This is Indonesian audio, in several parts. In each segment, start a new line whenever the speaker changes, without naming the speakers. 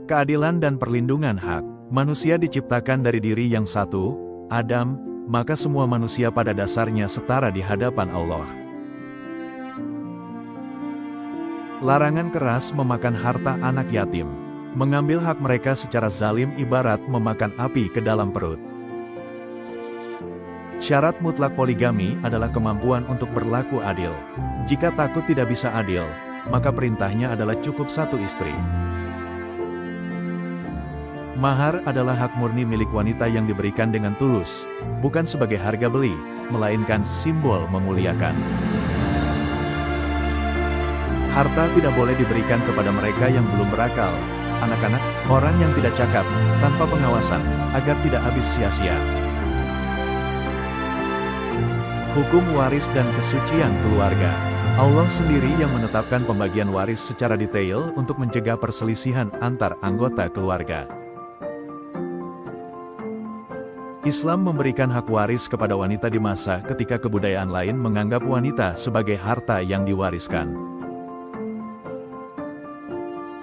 Keadilan dan perlindungan hak. Manusia diciptakan dari diri yang satu, Adam, maka semua manusia pada dasarnya setara di hadapan Allah. Larangan keras memakan harta anak yatim. Mengambil hak mereka secara zalim ibarat memakan api ke dalam perut. Syarat mutlak poligami adalah kemampuan untuk berlaku adil. Jika takut tidak bisa adil, maka perintahnya adalah cukup satu istri. Mahar adalah hak murni milik wanita yang diberikan dengan tulus, bukan sebagai harga beli, melainkan simbol memuliakan. Harta tidak boleh diberikan kepada mereka yang belum berakal, anak-anak, orang yang tidak cakap, tanpa pengawasan, agar tidak habis sia-sia. Hukum waris dan kesucian keluarga. Allah sendiri yang menetapkan pembagian waris secara detail untuk mencegah perselisihan antar anggota keluarga. Islam memberikan hak waris kepada wanita di masa ketika kebudayaan lain menganggap wanita sebagai harta yang diwariskan.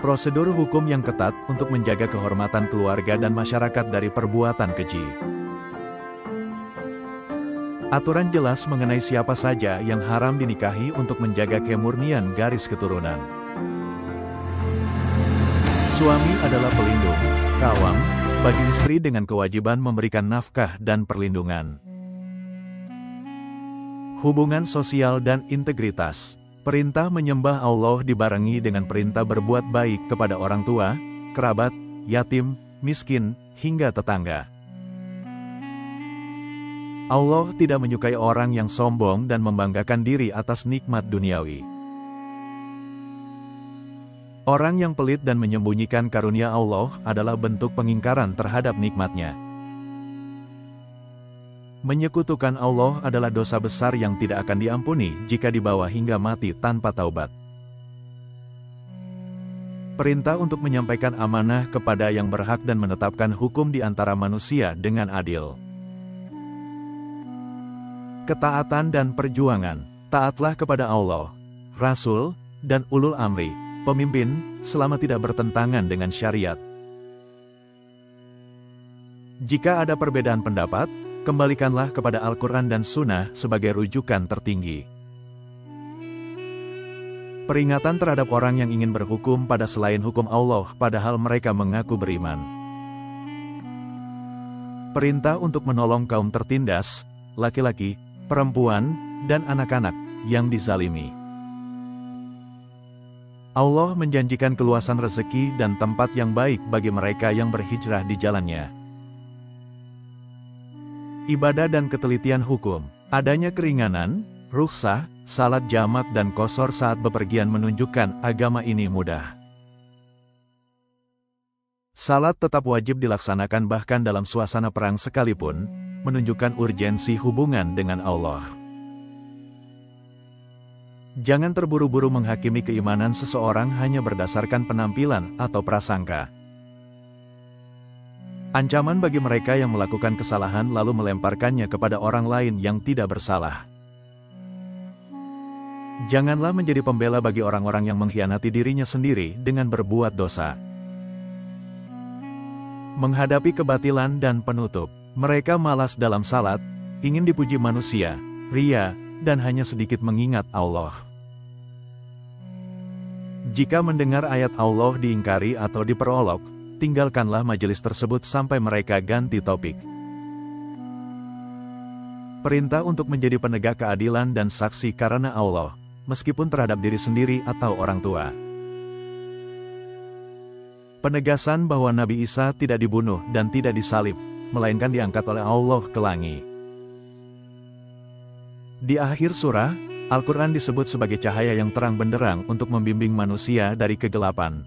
Prosedur hukum yang ketat untuk menjaga kehormatan keluarga dan masyarakat dari perbuatan keji. Aturan jelas mengenai siapa saja yang haram dinikahi untuk menjaga kemurnian garis keturunan. Suami adalah pelindung, kawam, bagi istri dengan kewajiban memberikan nafkah dan perlindungan. Hubungan sosial dan integritas. Perintah menyembah Allah dibarengi dengan perintah berbuat baik kepada orang tua, kerabat, yatim, miskin, hingga tetangga. Allah tidak menyukai orang yang sombong dan membanggakan diri atas nikmat duniawi. Orang yang pelit dan menyembunyikan karunia Allah adalah bentuk pengingkaran terhadap nikmatnya. Menyekutukan Allah adalah dosa besar yang tidak akan diampuni jika dibawa hingga mati tanpa taubat. Perintah untuk menyampaikan amanah kepada yang berhak dan menetapkan hukum di antara manusia dengan adil. Ketaatan dan perjuangan. Taatlah kepada Allah, Rasul, dan ulul amri, pemimpin, selama tidak bertentangan dengan syariat. Jika ada perbedaan pendapat, kembalikanlah kepada Al-Quran dan Sunnah sebagai rujukan tertinggi. Peringatan terhadap orang yang ingin berhukum pada selain hukum Allah padahal mereka mengaku beriman. Perintah untuk menolong kaum tertindas, laki-laki, perempuan, dan anak-anak yang dizalimi. Allah menjanjikan keluasan rezeki dan tempat yang baik bagi mereka yang berhijrah di jalannya. Ibadah dan ketelitian hukum. Adanya keringanan, rukhsah, salat jamak dan qashar saat bepergian menunjukkan agama ini mudah. Salat tetap wajib dilaksanakan bahkan dalam suasana perang sekalipun, menunjukkan urgensi hubungan dengan Allah. Jangan terburu-buru menghakimi keimanan seseorang hanya berdasarkan penampilan atau prasangka. Ancaman bagi mereka yang melakukan kesalahan lalu melemparkannya kepada orang lain yang tidak bersalah. Janganlah menjadi pembela bagi orang-orang yang mengkhianati dirinya sendiri dengan berbuat dosa. Menghadapi kebatilan dan penutup. Mereka malas dalam salat, ingin dipuji manusia, ria, dan hanya sedikit mengingat Allah. Jika mendengar ayat Allah diingkari atau diperolok, tinggalkanlah majelis tersebut sampai mereka ganti topik. Perintah untuk menjadi penegak keadilan dan saksi karena Allah, meskipun terhadap diri sendiri atau orang tua. Penegasan bahwa Nabi Isa tidak dibunuh dan tidak disalib, melainkan diangkat oleh Allah ke langit. Di akhir surah, Al-Quran disebut sebagai cahaya yang terang benderang untuk membimbing manusia dari kegelapan.